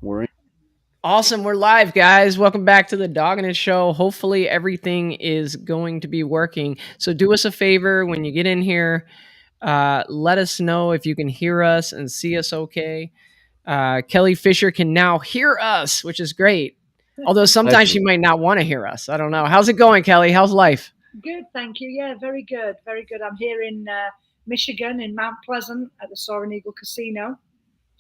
We're in. Awesome. We're live, guys. Welcome back to the Doggin It Show. Hopefully, everything is going to be working. So, do us a favor when you get in here. Let us know if you can hear us and see us okay. Kelly Fisher can now hear us, which is great. Although sometimes she Excellent. might not want to hear us. I don't know. How's it going, Kelly? How's life? Good, thank you. Yeah, very good, very good. I'm here in Michigan, in Mount Pleasant, at the Soaring Eagle Casino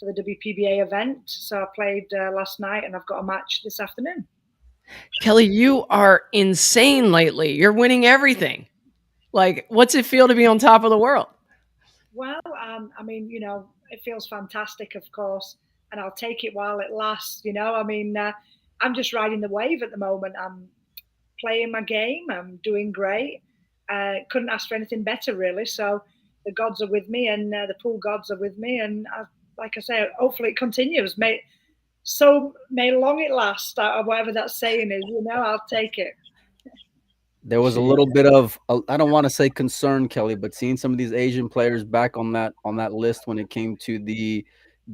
for the WPBA event. So I played last night, and I've got a match this afternoon. Kelly, you are insane lately. You're winning everything. Like, what's it feel to be on top of the world? Well, I mean, it feels fantastic, of course, and I'll take it while it lasts. I'm just riding the wave at the moment. I'm playing my game. I'm doing great. Couldn't ask for anything better, really. So the gods are with me, and the pool gods are with me, and like I say, hopefully it continues. May long it last, or whatever that saying is. I'll take it. There was a little bit of I don't want to say concern, Kelly, but seeing some of these Asian players back on that list when it came to the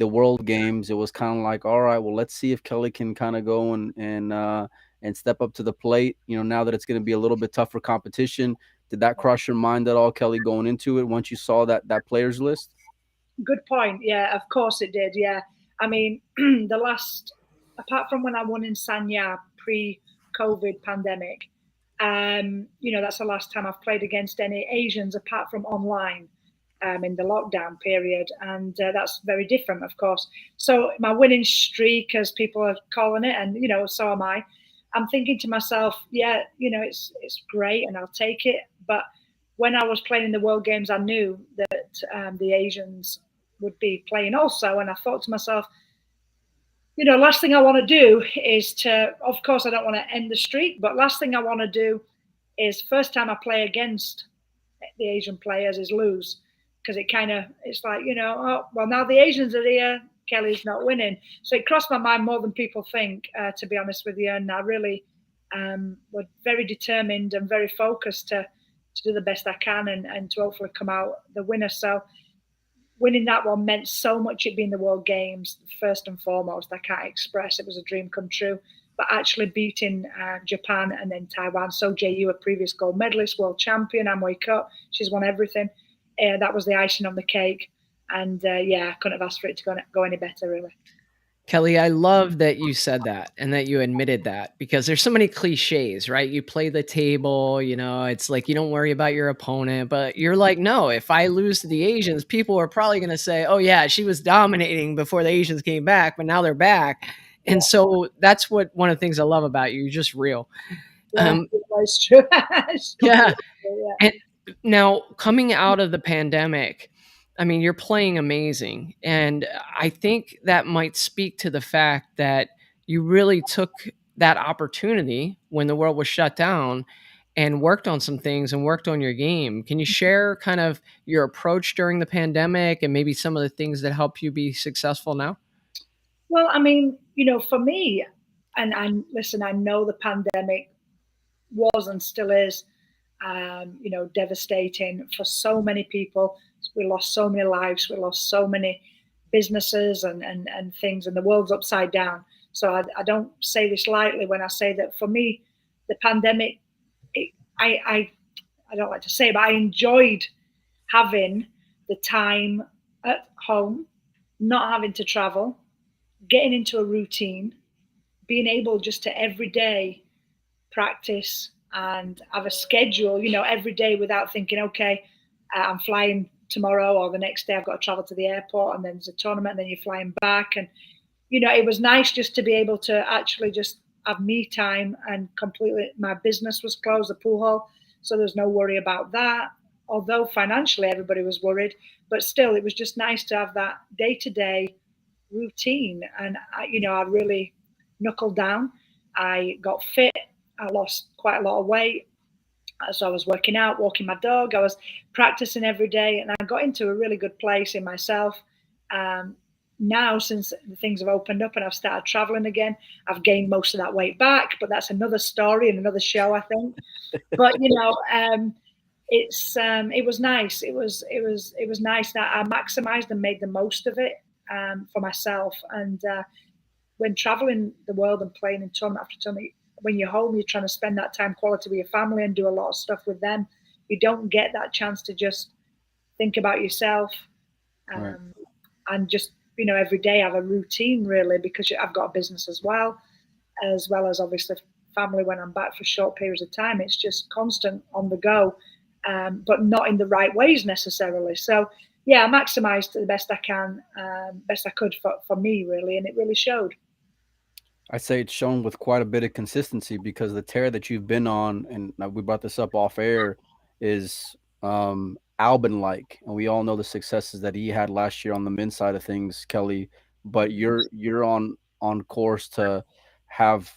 World Games, it was kind of like, all right, well, let's see if Kelly can kind of go and step up to the plate. Now that it's going to be a little bit tougher competition, did that cross your mind at all, Kelly, going into it once you saw that players list? Good point. Yeah, of course it did. Yeah, I mean, the last, apart from when I won in Sanya pre-COVID pandemic, that's the last time I've played against any Asians apart from online in the lockdown period, and that's very different, of course. So my winning streak, as people are calling it, and so am I. I'm thinking to myself, yeah, it's great, and I'll take it. But when I was playing in the World Games, I knew that the Asians would be playing also, and I thought to myself, last thing I want to do is of course, I don't want to end the streak, but last thing I want to do is first time I play against the Asian players is lose, because it's like, oh, well, now the Asians are here, Kelly's not winning. So it crossed my mind more than people think, to be honest with you. And I really was very determined and very focused to do the best I can, and to hopefully come out the winner. So winning that one meant so much. It being the World Games, first and foremost, I can't express. It was a dream come true. But actually beating Japan and then Taiwan, So Ju, a previous gold medalist, world champion, Amway Cup, she's won everything. That was the icing on the cake. And yeah, I couldn't have asked for it to go any better, really. Kelly, I love that you said that and that you admitted that, because there's so many cliches, right? You play the table, it's like you don't worry about your opponent, but you're like, no, if I lose to the Asians, people are probably going to say, oh, yeah, she was dominating before the Asians came back, but now they're back. And Yeah, so that's what one of the things I love about you. You're just real. yeah, Um, it's true. It's yeah. completely true, yeah. And now coming out of the pandemic, I mean, you're playing amazing. And I think that might speak to the fact that you really took that opportunity when the world was shut down and worked on some things and worked on your game. Can you share kind of your approach during the pandemic and maybe some of the things that help you be successful now? Well, I mean, for me, and listen, I know the pandemic was and still is, devastating for so many people. We lost so many lives. We lost so many businesses and things, and the world's upside down. So I don't say this lightly when I say that for me, the pandemic, it, I don't like to say, but I enjoyed having the time at home, not having to travel, getting into a routine, being able just to every day practice and have a schedule, every day without thinking, okay, I'm flying tomorrow or the next day I've got to travel to the airport and then there's a tournament and then you're flying back. And, it was nice just to be able to actually just have me time, and completely my business was closed, the pool hall. So there's no worry about that. Although financially everybody was worried, but still it was just nice to have that day to day routine. And I really knuckled down. I got fit. I lost quite a lot of weight. So I was working out, walking my dog. I was practicing every day, and I got into a really good place in myself. Um, Now, since things have opened up and I've started traveling again, I've gained most of that weight back. But that's another story and another show, I think. But it was nice. It was nice that I maximised and made the most of it, for myself. And when traveling the world and playing in tournament after tournament, when you're home, you're trying to spend that time quality with your family and do a lot of stuff with them. You don't get that chance to just think about yourself, Right. um, and just every day have a routine really, because I've got a business as well as obviously family when I'm back for short periods of time. It's just constant on the go, but not in the right ways necessarily. So yeah, I maximised the best I can, best I could for me really, and it really showed. I say it's shown with quite a bit of consistency because the tear that you've been on, and we brought this up off air, is Albin like, and we all know the successes that he had last year on the men's side of things, Kelly. But you're on course to have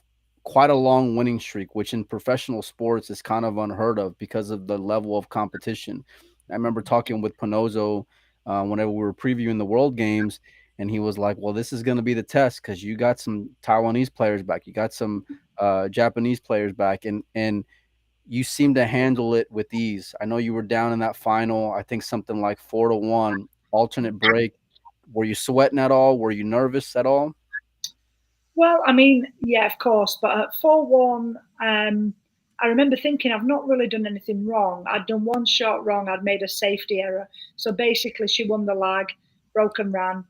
quite a long winning streak, which in professional sports is kind of unheard of because of the level of competition. I remember talking with Pinozo whenever we were previewing the World Games, and he was like, "Well, this is going to be the test because you got some Taiwanese players back, you got some Japanese players back, and you seem to handle it with ease. I know you were down in that final, I think something like 4-1, alternate break. Were you sweating at all? Were you nervous at all?" Well, I mean, yeah, of course, but at 4-1, I remember thinking I've not really done anything wrong. I'd done one shot wrong. I'd made a safety error. So basically, she won the lag, broke and ran.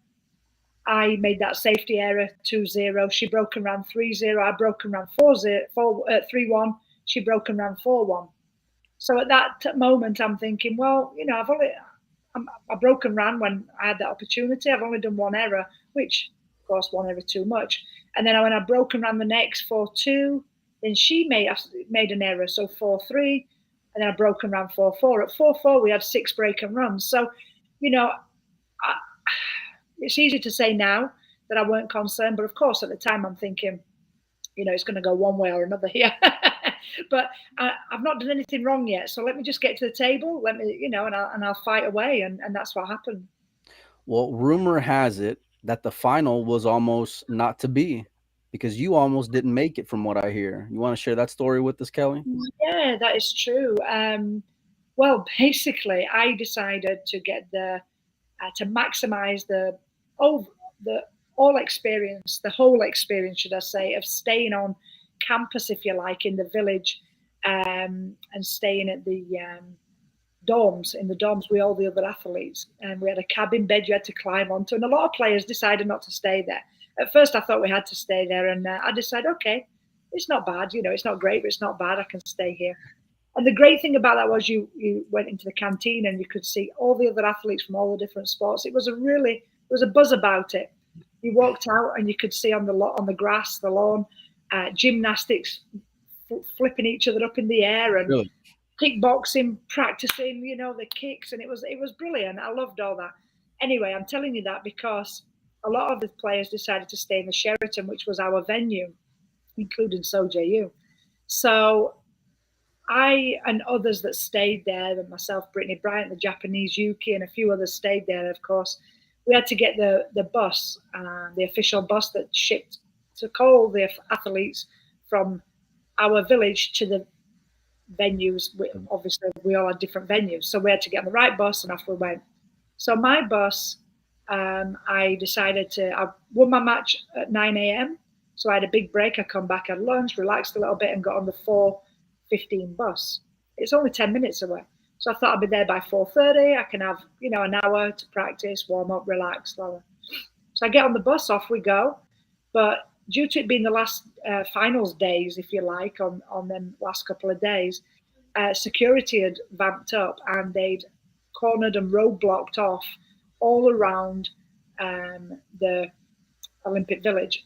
I made that safety error 2-0. She broke and ran 3-0. I broke and ran 3-1. She broke and ran 4-1. So at that moment, I'm thinking, well, I broke and ran when I had that opportunity. I've only done one error, which, of course, one error too much. And then when I broke and ran the next 4-2, then she made an error, so 4-3, and then I broke and ran 4-4. At 4-4, we had 6 break and runs. So, you know, I, it's easy to say now that I weren't concerned, but of course, at the time, I'm thinking, it's going to go one way or another here. But I've not done anything wrong yet, so let me just get to the table. Let me, and I'll fight away, and that's what happened. Well, rumor has it that the final was almost not to be because you almost didn't make it, from what I hear. You want to share that story with us, Kelly? Yeah, that is true. Well, basically, I decided to get to maximize oh, the the whole experience, should I say, of staying on campus, if you like, in the village, and staying at the dorms, in the dorms with all the other athletes. And we had a cabin bed you had to climb onto, and a lot of players decided not to stay there. At first, I thought we had to stay there, and I decided, okay, it's not bad, it's not great, but it's not bad. I can stay here. And the great thing about that was you went into the canteen and you could see all the other athletes from all the different sports. It was a buzz about it. You walked out and you could see on the grass, the lawn, gymnastics flipping each other up in the air, and Really? kickboxing, practicing, the kicks, and it was brilliant. I loved all that. Anyway, I'm telling you that because a lot of the players decided to stay in the Sheraton, which was our venue, including SoJU. So I and others that stayed there, and myself, Brittany Bryant, the Japanese Yuki, and a few others stayed there. Of course, we had to get the bus, the official bus that shipped to call the athletes from our village to the venues. Obviously, we all had different venues, so we had to get on the right bus, and off we went. So my bus, I decided I won my match at 9 a.m. So I had a big break. I come back, had lunch, relaxed a little bit, and got on the 4:15 bus. It's only 10 minutes away, so I thought I'd be there by 4:30. I can have an hour to practice, warm up, relax. So I get on the bus, off we go. But due to it being the last finals days, if you like, on them last couple of days, security had vamped up and they'd cornered and roadblocked off all around the Olympic Village.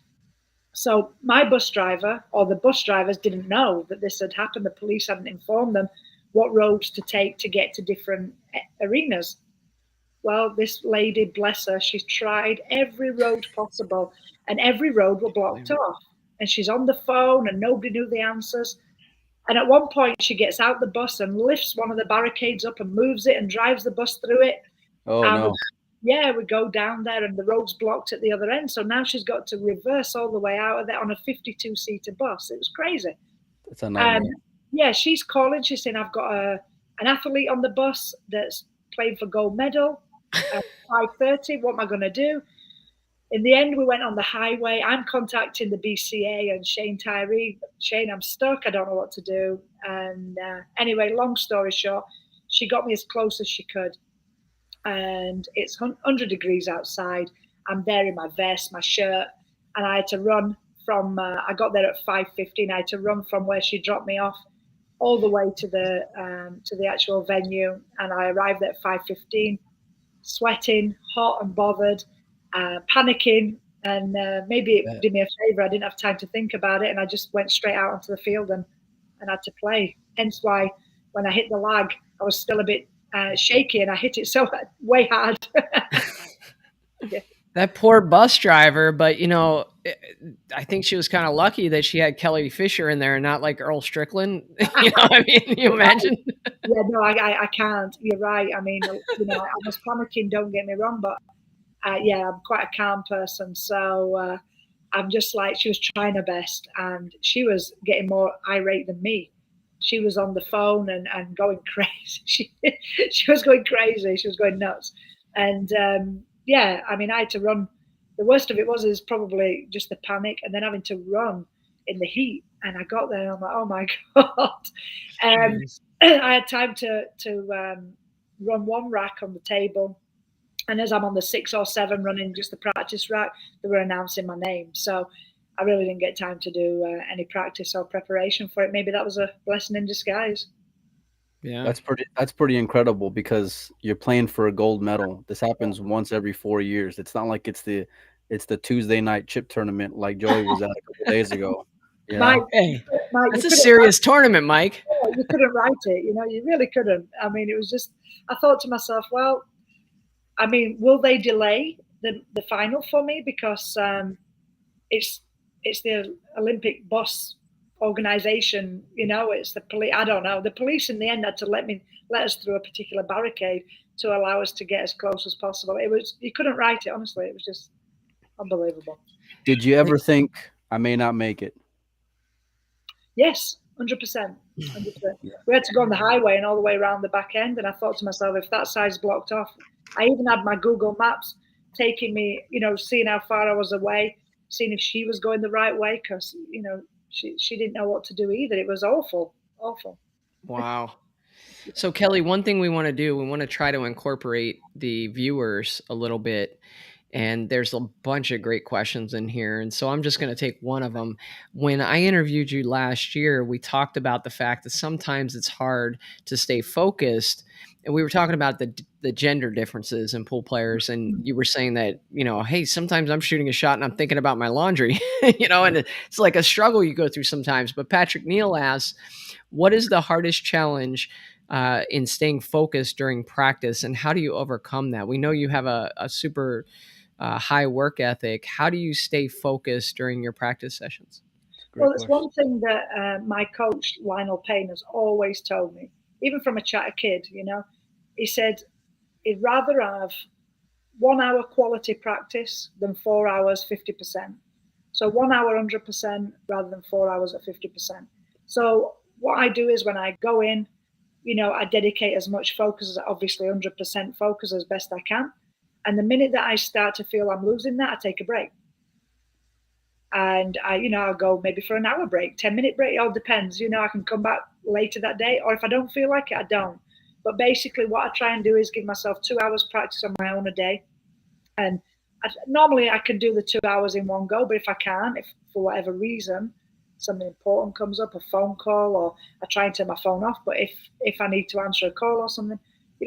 So my bus driver, or the bus drivers, didn't know that this had happened. The police hadn't informed them what roads to take to get to different arenas. Well, this lady, bless her, she's tried every road possible, and every road was blocked off. And she's on the phone, and nobody knew the answers. And at one point, she gets out the bus and lifts one of the barricades up and moves it and drives the bus through it. Oh And no, we go down there, and the road's blocked at the other end. So now she's got to reverse all the way out of there on a 52-seater bus. It was crazy. it's a Um, nightmare. yeah, she's calling. She's saying, I've got an athlete on the bus that's playing for gold medal at 5:30. What am I going to do? In the end, we went on the highway. I'm contacting the BCA and Shane Tyree. Shane, I'm stuck. I don't know what to do. And anyway, long story short, she got me as close as she could. And it's 100 degrees outside. I'm there in my vest, my shirt, and I had to run from. I got there at 5:15. I had to run from where she dropped me off all the way to the actual venue, and I arrived there at 5:15, sweating, hot and bothered, panicking, and maybe it Yeah. did me a favor. I didn't have time to think about it, and I just went straight out onto the field and had to play. Hence why when I hit the lag, I was still a bit shaky, and I hit it so way hard. Yeah. That poor bus driver, but I think she was kind of lucky that she had Kelly Fisher in there and not like Earl Strickland. I mean, can you imagine? Yeah, no, I can't. You're right. I mean, I was panicking. Don't get me wrong, but yeah, I'm quite a calm person. So I'm just like, she was trying her best, and she was getting more irate than me. She was on the phone and going crazy. She was going crazy. She was going nuts. And yeah, I mean, I had to run. The worst of it was is probably just the panic, and then having to run in the heat. And I got there, and I'm like, oh my god. Um, Jeez. I had time to run one rack on the table, and as I'm on the 6 or 7 running just the practice rack, they were announcing my name. So I really didn't get time to do any practice or preparation for it. Maybe that was a blessing in disguise. Yeah. That's pretty incredible because you're playing for a gold medal. This happens once every 4 years. It's not like it's the Tuesday night chip tournament like Joey was at a couple days ago. You Mike, know? Hey, Mike, that's a serious tournament, Mike. you couldn't write it. You really couldn't. I mean, it was just. I thought to myself, well, I mean, will they delay the final for me because it's it's the Olympic bus organization. It's the police. I don't know. The police in the end had to let us through a particular barricade to allow us to get as close as possible. It was you couldn't write it honestly. It was just unbelievable. Did you ever think I may not make it? Yes, 100%. 100%. Yeah. We had to go on the highway and all the way around the back end. And I thought to myself, if that side's blocked off, I even had my Google Maps taking me, seeing how far I was away, seeing if she was going the right way, because, she didn't know what to do either. It was awful, awful. Wow. So, Kelly, one thing we want to do, we want to try to incorporate the viewers a little bit. And there's a bunch of great questions in here. And so I'm just going to take one of them. When I interviewed you last year, we talked about the fact that sometimes it's hard to stay focused. And we were talking about the gender differences in pool players. And you were saying that, hey, sometimes I'm shooting a shot and I'm thinking about my laundry, and it's like a struggle you go through sometimes. But Patrick Neal asks, what is the hardest challenge in staying focused during practice, and how do you overcome that? We know you have a super high work ethic. How do you stay focused during your practice sessions? It's a great Well, it's question. one thing that my coach, Lionel Payne, has always told me, even from a kid, he said he'd rather have 1 hour quality practice than 4 hours, 50%. So 1 hour, 100% rather than 4 hours at 50%. So what I do is when I go in, I dedicate as much focus as obviously 100% focus as best I can. And the minute that I start to feel I'm losing that, I take a break. And I'll go maybe for an hour break, 10-minute break. It all depends. I can come back later that day, or if I don't feel like it, I don't. But basically, what I try and do is give myself 2 hours practice on my own a day. And normally I can do the 2 hours in one go, but if I can't, if for whatever reason something important comes up, a phone call, or I try and turn my phone off. But if I need to answer a call or something,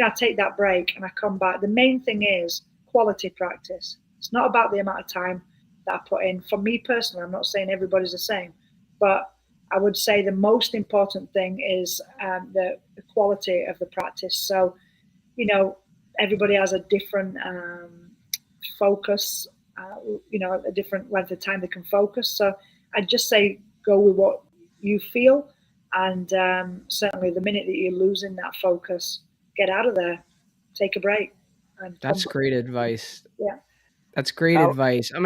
I take that break and I come back. The main thing is quality practice. It's not about the amount of time that I put in. For me personally, I'm not saying everybody's the same, but I would say the most important thing is the quality of the practice. So, you know, everybody has a different focus, a different length of time they can focus. So I'd just say go with what you feel. And certainly the minute that you're losing that focus, get out of there, take a break. And That's great advice. Yeah. That's great How advice. I'm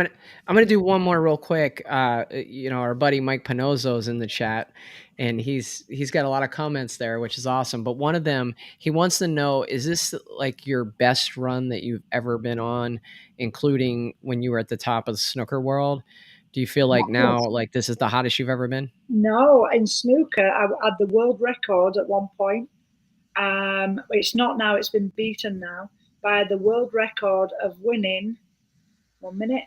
gonna do one more real quick. Our buddy Mike Panozzo's in the chat, and he's got a lot of comments there, which is awesome. But one of them, he wants to know: is this like your best run that you've ever been on, including when you were at the top of the snooker world? Do you feel like now, like this is the hottest you've ever been? No, in snooker, I had the world record at one point. It's not now; it's been beaten now by the world record of winning. 1 minute,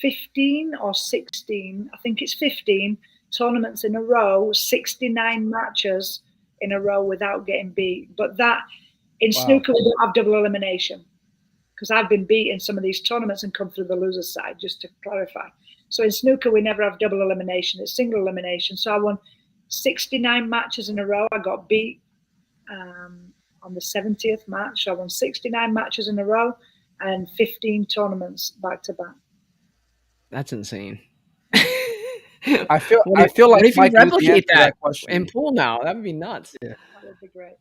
15 or 16. I think it's 15 tournaments in a row, 69 matches in a row without getting beat. But that in wow. snooker we don't have double elimination because I've been beat in some of these tournaments and come through the loser's side. Just to clarify. So in snooker, we never have double elimination, it's single elimination. So I won 69 matches in a row. I got beat on the 70th match. So I won 69 matches in a row and 15 tournaments back to back. That's insane. I feel what, I if, feel like what if you Mike knew the answer replicate to that that question. in pool now? That would be nuts. Yeah. That would be great.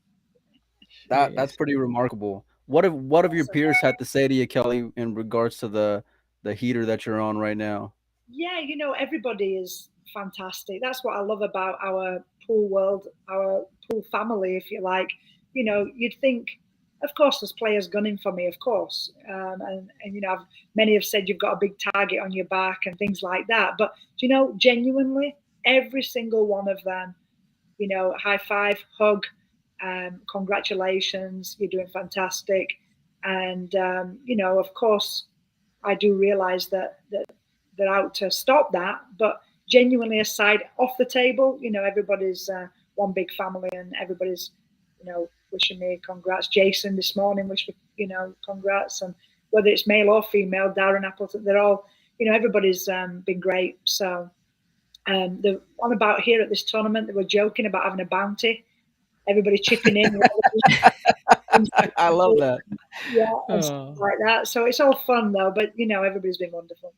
That's Jeez. pretty remarkable. What have your Awesome. peers had to say to you, Kelly, in regards to the heater that you're on right now? Yeah, everybody is fantastic. That's what I love about our pool world, our pool family, if you like. You'd think, of course, there's players gunning for me, of course, and many have said you've got a big target on your back and things like that. But genuinely, every single one of them, high five, hug, congratulations, you're doing fantastic, and of course, I do realize that they're out to stop that. But genuinely, aside off the table, everybody's one big family, and everybody's wishing me congrats. Jason this morning wished me congrats, and whether it's male or female, Darren Appleton, they're all everybody's been great. So the one about here at this tournament, they were joking about having a bounty. Everybody chipping in. I love that. Yeah, and stuff Oh. like that. So it's all fun though, but everybody's been wonderful.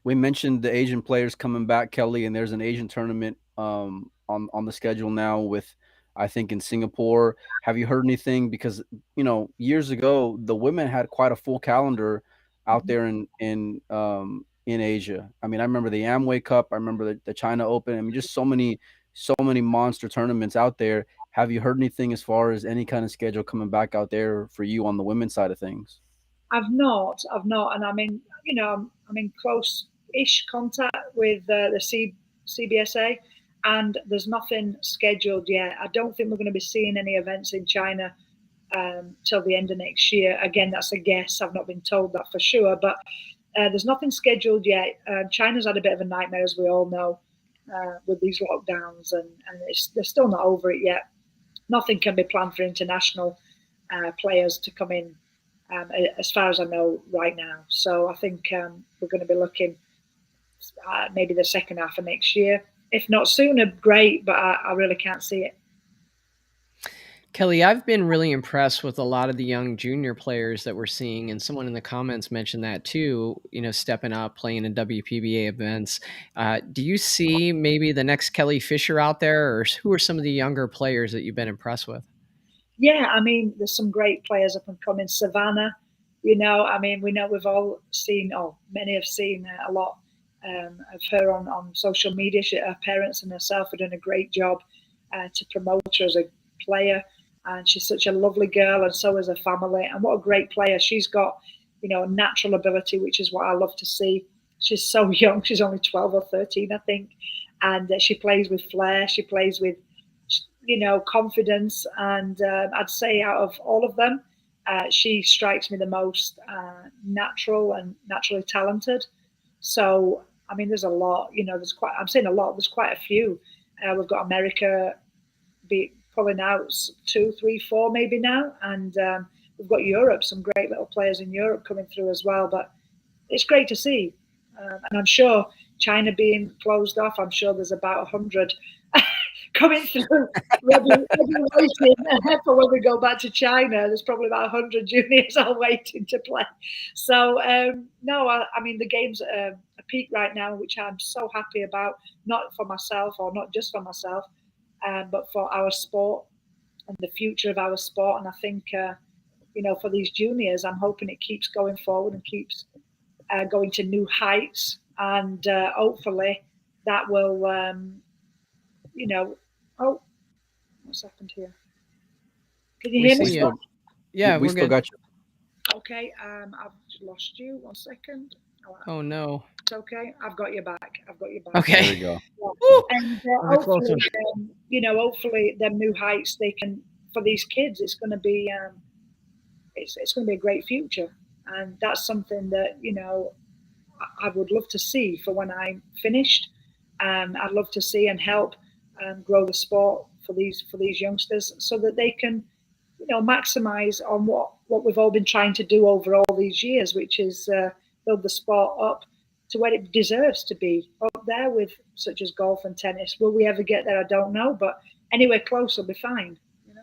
We mentioned the Asian players coming back, Kelly, and there's an Asian tournament on the schedule now with I think in Singapore. Have you heard anything? Because years ago the women had quite a full calendar out Mhm. there in Asia. I mean, I remember the Amway Cup, I remember the China Open. I mean, just so many monster tournaments out there. Have you heard anything as far as any kind of schedule coming back out there for you on the women's side of things? I've not, and I'm in close-ish contact with the CBSA, and there's nothing scheduled yet. I don't think we're going to be seeing any events in China till the end of next year. Again, that's a guess. I've not been told that for sure, but there's nothing scheduled yet. China's had a bit of a nightmare, as we all know, with these lockdowns, and they're still not over it yet. Nothing can be planned for international players to come in, as far as I know right now. So I think we're going to be looking maybe the second half of next year. If not sooner, great, but I really can't see it. Kelly, I've been really impressed with a lot of the young junior players that we're seeing, and someone in the comments mentioned that too. Stepping up, playing in WPBA events. Do you see maybe the next Kelly Fisher out there, or who are some of the younger players that you've been impressed with? Yeah, there's some great players up and coming. Savannah, we know we've all seen, or many have seen a lot of her on social media. Her parents and herself are doing a great job to promote her as a player. And she's such a lovely girl, and so is her family. And what a great player. She's got, a natural ability, which is what I love to see. She's so young. She's only 12 or 13, I think. And she plays with flair. She plays with confidence. And I'd say out of all of them, she strikes me the most natural and naturally talented. So, there's a lot, I'm saying a lot, there's quite a few. We've got America pulling out two, three, four maybe now. And we've got Europe, some great little players in Europe coming through as well. But it's great to see. And I'm sure China being closed off, I'm sure there's about 100 coming through, ready waiting for when we go back to China. There's probably about 100 juniors all waiting to play. So, no, the game's at a peak right now, which I'm so happy about, not for myself or not just for myself, but for our sport and the future of our sport. And I think, for these juniors. I'm hoping it keeps going forward and keeps going to new heights, and hopefully that will, you know, oh, what's happened here? Can you We hear me We see you. still? still Yeah, we we're still good. got you. Okay, I've lost you. 1 second. Oh, Oh no. it's okay. I've got you back. I've got you back. There Okay. we go. Yeah. Woo! And That was a close hopefully, one. hopefully, them new heights they can for these kids. It's going to be, it's going to be a great future, and that's something that I would love to see for when I'm finished. I'd love to see and help grow the sport for these youngsters so that they can, maximize on what we've all been trying to do over all these years, which is build the sport up to where it deserves to be, up there with such as golf and tennis. Will we ever get there? I don't know, but anywhere close will be fine. You know?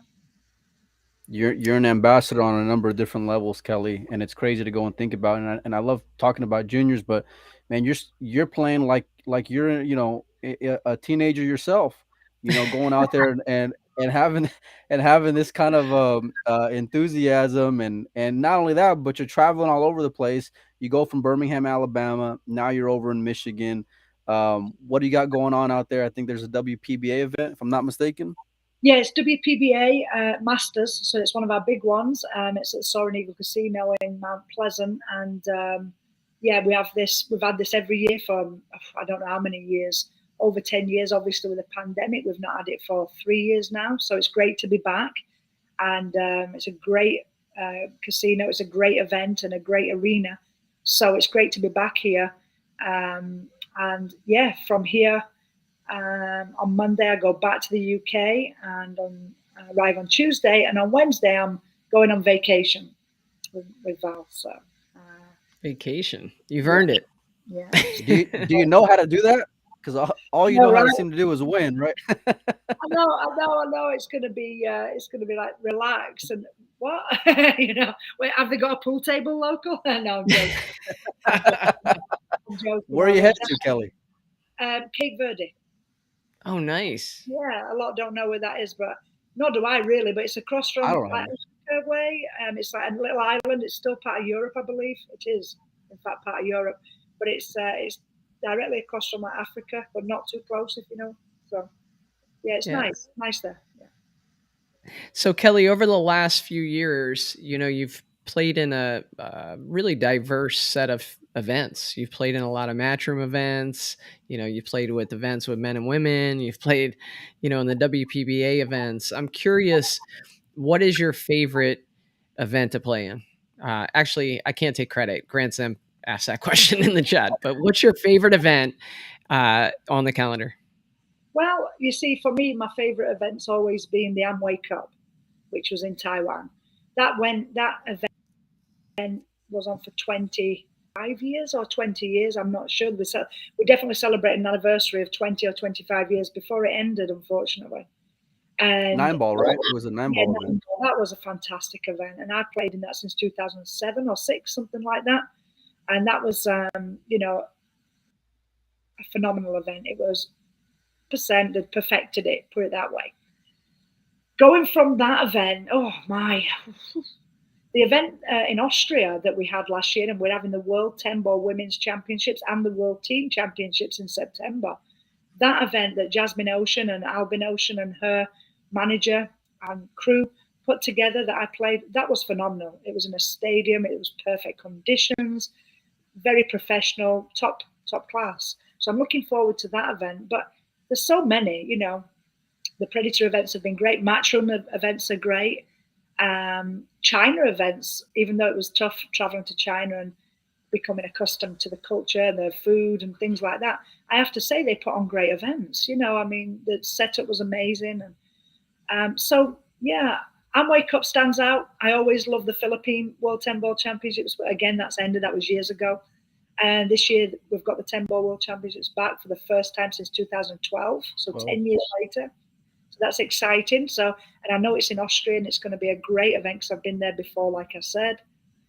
You're an ambassador on a number of different levels, Kelly, and it's crazy to go and think about. And I love talking about juniors, but man, you're playing like you're a teenager yourself. Going out there and having and having this kind of enthusiasm, and not only that, but you're traveling all over the place. You go from Birmingham, Alabama, now you're over in Michigan. What do you got going on out there? I think there's a WPBA event, if I'm not mistaken. Yeah, it's WPBA Masters, so it's one of our big ones. It's at Soaring Eagle Casino in Mount Pleasant, and yeah, we have this. We've had this every year for I don't know how many years, over 10 years. Obviously, with the pandemic, we've not had it for 3 years now. So it's great to be back, and it's a great casino. It's a great event and a great arena. So it's great to be back here. Um, and yeah, from here on Monday, I go back to the UK and arrive on Tuesday. And on Wednesday, I'm going on vacation with Val. So, Vacation. You've yeah, earned it. yeah. Do you know how to do that? Because all you No, know how to right? seem to do is win, right? I know. It's gonna be like relax and what? Wait, have they got a pool table local? No, I'm joking. I'm joking. I'm joking. Where are you headed to, Kelly? Cape Verde. Oh, nice. Yeah, a lot don't know where that is, but nor do I really. But it's across I from don't like know. Africa way. It's like a little island. It's still part of Europe, I believe. It is, in fact, part of Europe. But it's directly across from like Africa, but not too close, if you know. So yeah, it's Yeah. nice there. Yeah. So Kelly, over the last few years, you've played in a really diverse set of events. You've played in a lot of matchroom events. You've played with events with men and women. You've played, in the WPBA events. I'm curious, what is your favorite event to play in? Actually, I can't take credit. Grant Sam asked that question in the chat. But what's your favorite event on the calendar? Well, you see, for me, my favourite event's always been the Amway Cup, which was in Taiwan. That event was on for 25 years or 20 years. I'm not sure. We definitely celebrated an anniversary of 20 or 25 years before it ended, unfortunately. And Nine ball, right? It was a nine yeah, ball event. that was a fantastic event, and I played in that since 2007 or six, something like that. And that was, a phenomenal event. It was percent that perfected it, put it that way. Going from that event, oh my, the event in Austria that we had last year, and we're having the World 10 Ball Women's Championships and the World Team Championships in September. That event that Jasmine Ocean and Albin Ocean and her manager and crew put together that I played, that was phenomenal. It was in a stadium, it was perfect conditions, very professional, top class. So I'm looking forward to that event. But there's so many, the Predator events have been great. Matchroom events are great. China events, even though it was tough traveling to China and becoming accustomed to the culture and their food and things like that, I have to say they put on great events. I mean, the setup was amazing. And so, yeah, Amway Cup stands out. I always love the Philippine World 10 Ball Championships, but again, that's ended. That was years ago. And this year, we've got the 10 Ball World Championships back for the first time since 2012, so 10 years later. So that's exciting. So, and I know it's in Austria, and it's going to be a great event because I've been there before, like I said.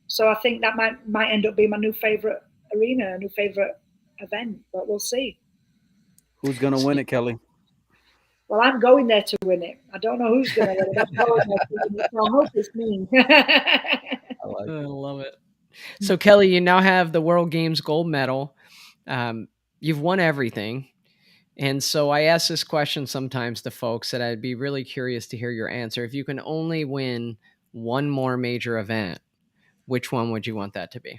So I think that might end up being my new favorite arena, a new favorite event, but we'll see. Who's gonna win it, Kelly? Well, I'm going there to win it. I don't know who's going to win it, but I'm going there to win it. So I hope it's me. I like I it. love it. So, Kelly, you now have the World Games gold medal. Um, you've won everything. And so I ask this question sometimes to folks that I'd be really curious to hear your answer. If you can only win one more major event, which one would you want that to be?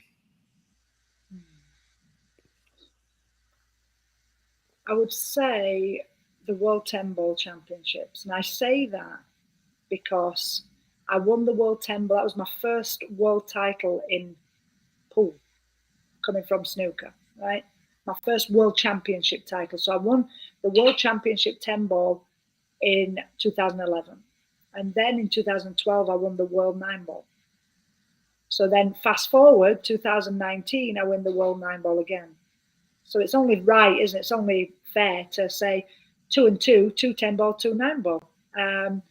I would say the World 10 Ball Championships. And I say that because I won the World 10 Ball. That was my first world title in pool, coming from snooker, right? My first world championship title. So I won the World Championship 10 Ball in 2011. And then in 2012, I won the World 9 Ball. So then fast forward 2019, I win the World 9 Ball again. So it's only right, isn't it? It's only fair to say two and two, two 10 ball, two 9 ball. Um,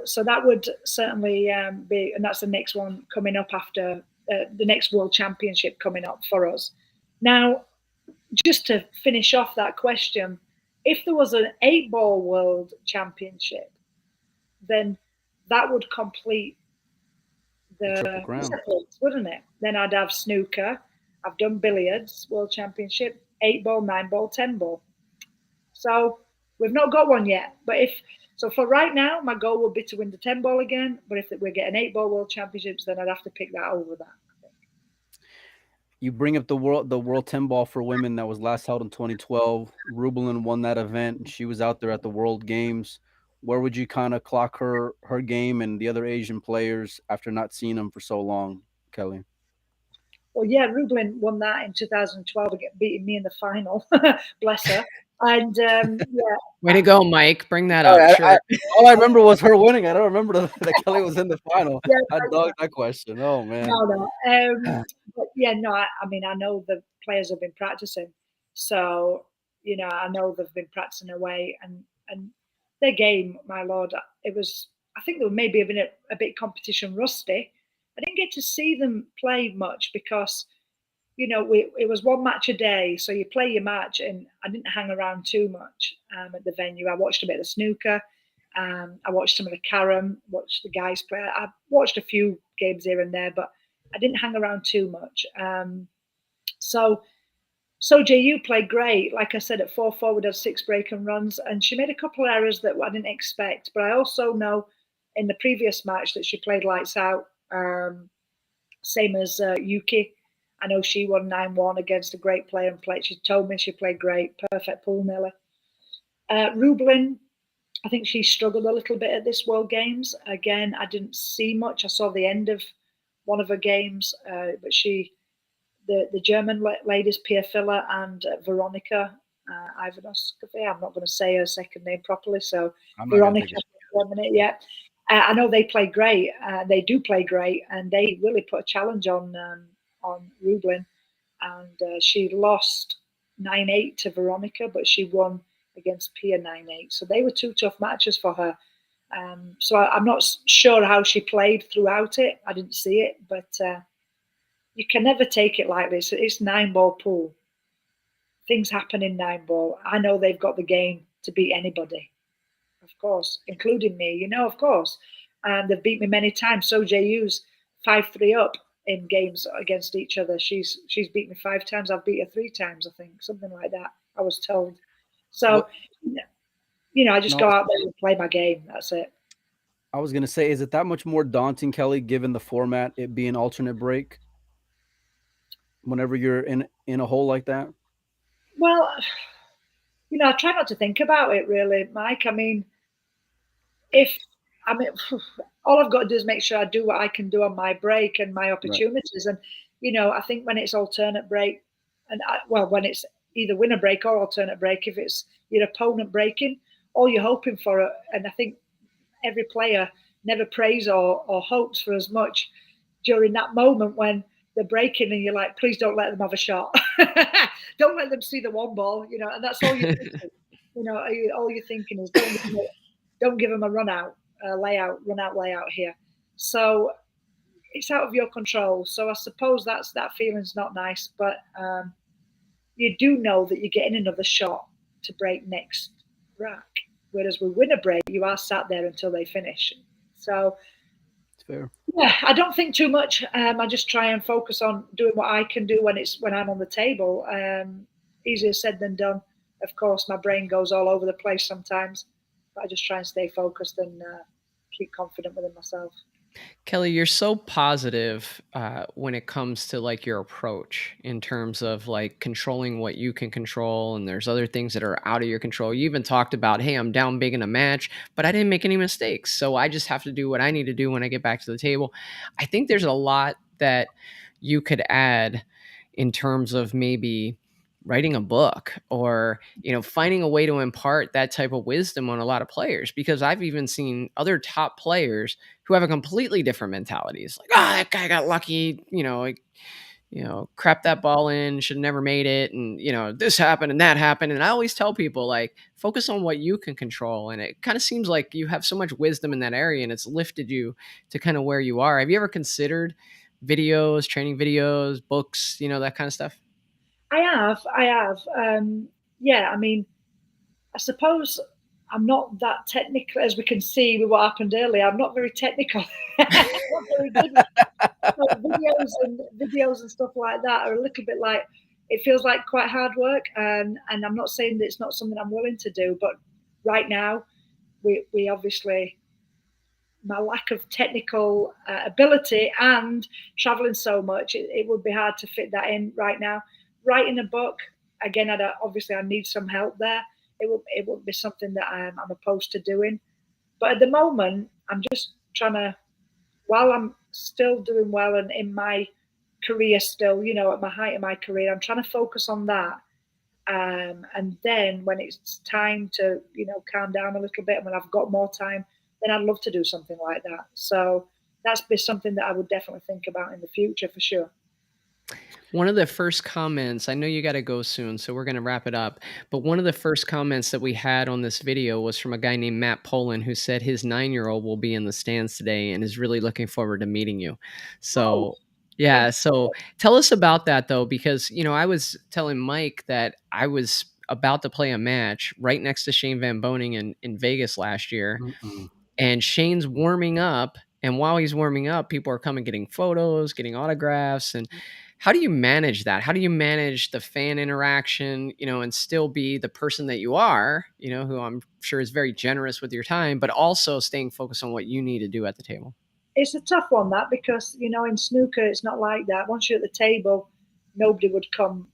so that would certainly be, and that's the next one coming up after the next World Championship coming up for us. Now, just to finish off that question, if there was an 8 ball World Championship, then that would complete The the Triple Crown. disciplines, wouldn't it? Then I'd have snooker. I've done billiards, World Championship, 8 ball, 9 ball, 10 ball. So we've not got one yet. But if so, for right now, my goal would be to win the 10 ball again. But if we're getting 8 ball World Championships, then I'd have to pick that over that. You bring up the World 10 Ball for women that was last held in 2012. Rubelin won that event, and she was out there at the World Games. Where would you kind of clock her game and the other Asian players after not seeing them for so long, Kelly? Well, yeah, Rublin won that in 2012, beating me in the final. Bless her. And yeah, Way to go, Mike. Bring that All up. right, Sure. all I remember was her winning. I don't remember that Kelly was in the final. yeah, I dogged that question. Oh man. no, no. But yeah, no. I mean, I know the players have been practicing, so I know they've been practicing away, and their game, my lord, it was. I think they were maybe a bit competition rusty. I didn't get to see them play much because it was one match a day, so you play your match, and I didn't hang around too much at the venue. I watched a bit of the snooker, I watched some of the carom, watched the guys play. I watched a few games here and there, but I didn't hang around too much. So JU played great. Like I said, at 4-4, we had 6 break and runs, and she made a couple of errors that I didn't expect. But I also know in the previous match that she played lights out. Same as Yuki. I know she won 9-1 against a great player and played. She told me she played great, perfect pool Nelly. Rublin, I think she struggled a little bit at this World Games. Again, I didn't see much. I saw the end of one of her games, but the German ladies, Pia Filler and Veronica Ivanovskaya. I'm not going to say her second name properly, so I'm not gonna Veronica, take it. for a minute, yeah. I know they play great. They do play great, and they really put a challenge on Rublin. And she lost 9-8 to Veronica, but she won against Pia 9-8. So they were two tough matches for her. So I'm not sure how she played throughout it. I didn't see it, but you can never take it like this. It's 9 ball pool. Things happen in 9 ball. I know they've got the game to beat anybody, of course, including me. Of course, and they've beat me many times. So JU's 5-3 up in games against each other. She's beat me 5 times. I've beat her 3 times, I think, something like that. I was told. So, What? I just No, go out there and play my game. That's it. I was gonna say, is it that much more daunting, Kelly, given the format, it being alternate break, whenever you're in a hole like that? Well, I try not to think about it really, Mike. I mean, if I mean, all I've got to do is make sure I do what I can do on my break and my Right. opportunities. And I think when it's alternate break, well, when it's either winner break or alternate break, if it's your opponent breaking, all you're hoping for, and I think every player never prays or hopes for as much during that moment when they're breaking, and you're like, please don't let them have a shot, don't let them see the one ball, and that's all you're thinking. All you're thinking is don't give them a run out, run out layout here. So it's out of your control. So I suppose that feeling's not nice, but you do know that you're getting another shot to break next rack. Whereas with winner break, you are sat there until they finish. So It's fair. yeah, I don't think too much. I just try and focus on doing what I can do when I'm on the table. Easier said than done. Of course, my brain goes all over the place sometimes, but I just try and stay focused and keep confident within myself. Kelly, you're so positive when it comes to like your approach in terms of like controlling what you can control, and there's other things that are out of your control. You even talked about, hey, I'm down big in a match, but I didn't make any mistakes, so I just have to do what I need to do when I get back to the table. I think there's a lot that you could add in terms of maybe writing a book, or finding a way to impart that type of wisdom on a lot of players, because I've even seen other top players who have a completely different mentality. It's like, that guy got lucky, like, crap that ball in, should have never made it, and this happened and that happened. And I always tell people, like, focus on what you can control. And it kind of seems like you have so much wisdom in that area, and it's lifted you to kind of where you are. Have you ever considered videos, training videos, books, that kind of stuff? I have. Yeah, I mean, I suppose I'm not that technical, as we can see with what happened earlier. I'm not very technical. I'm not very good with so videos and stuff like that are a little bit like, it feels like quite hard work, and I'm not saying that it's not something I'm willing to do, but right now we obviously, my lack of technical ability and traveling so much, it would be hard to fit that in right now. Writing a book, again, obviously I need some help there. It would be something that I'm opposed to doing. But at the moment, I'm just trying to, while I'm still doing well and in my career still, at my height of my career, I'm trying to focus on that. And then when it's time to, calm down a little bit, and when I've got more time, then I'd love to do something like that. So that's be something that I would definitely think about in the future for sure. One of the first comments, I know you got to go soon, so we're going to wrap it up. But one of the first comments that we had on this video was from a guy named Matt Poland, who said his 9-year-old will be in the stands today and is really looking forward to meeting you. Oh, So, yeah. So tell us about that, though, because, I was telling Mike that I was about to play a match right next to Shane Van Boning in Vegas last year, Mm-mm. and Shane's warming up. And while he's warming up, people are coming getting photos, getting autographs. And how do you manage that? How do you manage the fan interaction, and still be the person that you are, who I'm sure is very generous with your time, but also staying focused on what you need to do at the table? it's a tough one, that, because in snooker it's not like that. Once you're at the table, nobody would come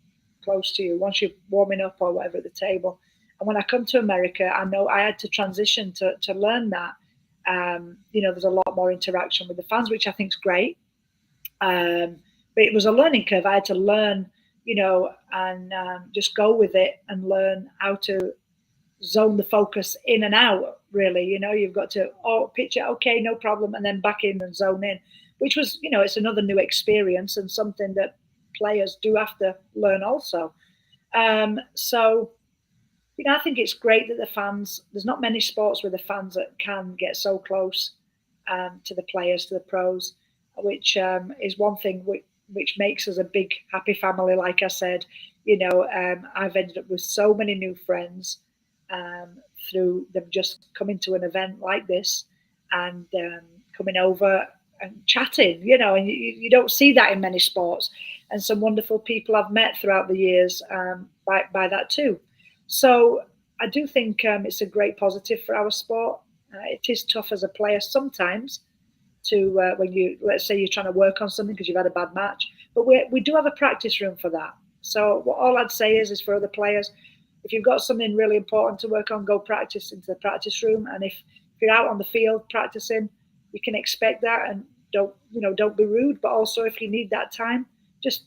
close to you once you're warming up or whatever at the table. And when I come to America, I know I had to transition to learn that. There's a lot more interaction with the fans, which I think is great. But it was a learning curve. I had to learn, and just go with it and learn how to zone the focus in and out. Really, you've got to pitch it, okay, no problem, and then back in and zone in, which was, it's another new experience and something that players do have to learn also. So I think it's great that the fans. There's not many sports where the fans that can get so close to the players, to the pros, which is one thing which makes us a big happy family. Like I said, I've ended up with so many new friends um, through them just coming to an event like this and coming over and chatting. And you don't see that in many sports. And some wonderful people I've met throughout the years by that too. So I do think it's a great positive for our sport. It is tough as a player sometimes to when you, let's say, you're trying to work on something because you've had a bad match, but we do have a practice room for that. So what all I'd say is for other players, if you've got something really important to work on, go practice into the practice room. And if you're out on the field practicing, you can expect that, and don't be rude. But also, if you need that time, just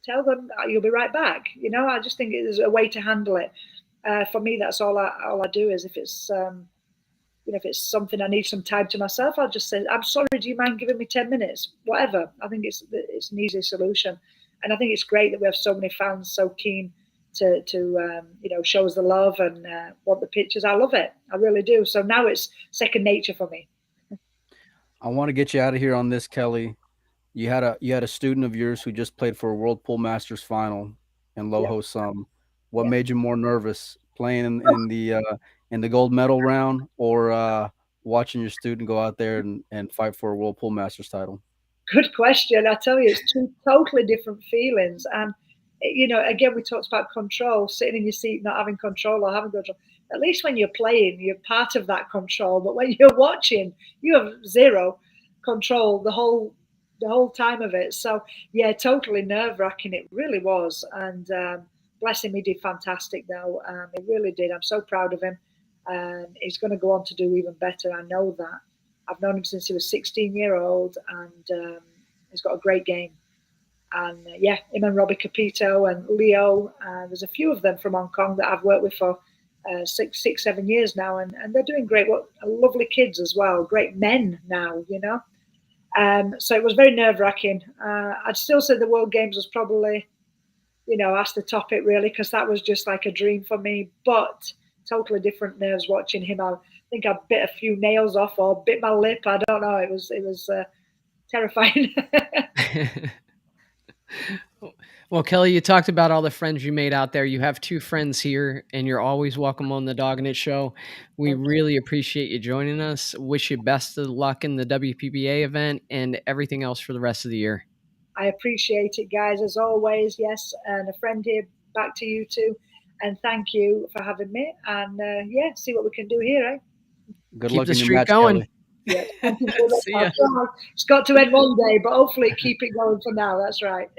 tell them you'll be right back. I just think there's a way to handle it. For me, that's all I do is if it's something I need some time to myself, I'll just say, I'm sorry, do you mind giving me 10 minutes? Whatever. I think it's an easy solution. And I think it's great that we have so many fans so keen to show us the love and want the pictures. I love it. I really do. So now it's second nature for me. I want to get you out of here on this, Kelly. You had a student of yours who just played for a World Pool Masters final in Yeah. Loho Sum. What Yeah. made you more nervous playing in the in the gold medal round, or watching your student go out there and fight for a World Pool Masters title? Good question. I tell you, it's two totally different feelings. And, again, we talked about control, sitting in your seat, not having control or having control. At least when you're playing, you're part of that control. But when you're watching, you have zero control the whole time of it. So, yeah, totally nerve wracking. It really was. And bless him, he did fantastic, though. He really did. I'm so proud of him. And he's going to go on to do even better. I know that. I've known him since he was 16-year-old, and he's got a great game. And yeah, him and Robbie Capito and Leo. There's a few of them from Hong Kong that I've worked with for 6, 7 years now, and they're doing great. What lovely kids as well, great men now. So it was very nerve wracking. I'd still say the World Games was probably asked to top it really, because that was just like a dream for me. But totally different nerves watching him. I think I bit a few nails off or bit my lip. I don't know. It was terrifying. Well, Kelly, you talked about all the friends you made out there. You have 2 friends here, and you're always welcome on the Doggin It show. We really appreciate you joining us. Wish you best of luck in the WPBA event and everything else for the rest of the year. I appreciate it, guys, as always. Yes, and a friend here. Back to you too, and thank you for having me. And yeah, see what we can do here, eh? Good Keep luck the in your streak match, going. Kelly. Yeah, thank you so much. See ya. It's got to end one day, but hopefully keep it going for now. That's right.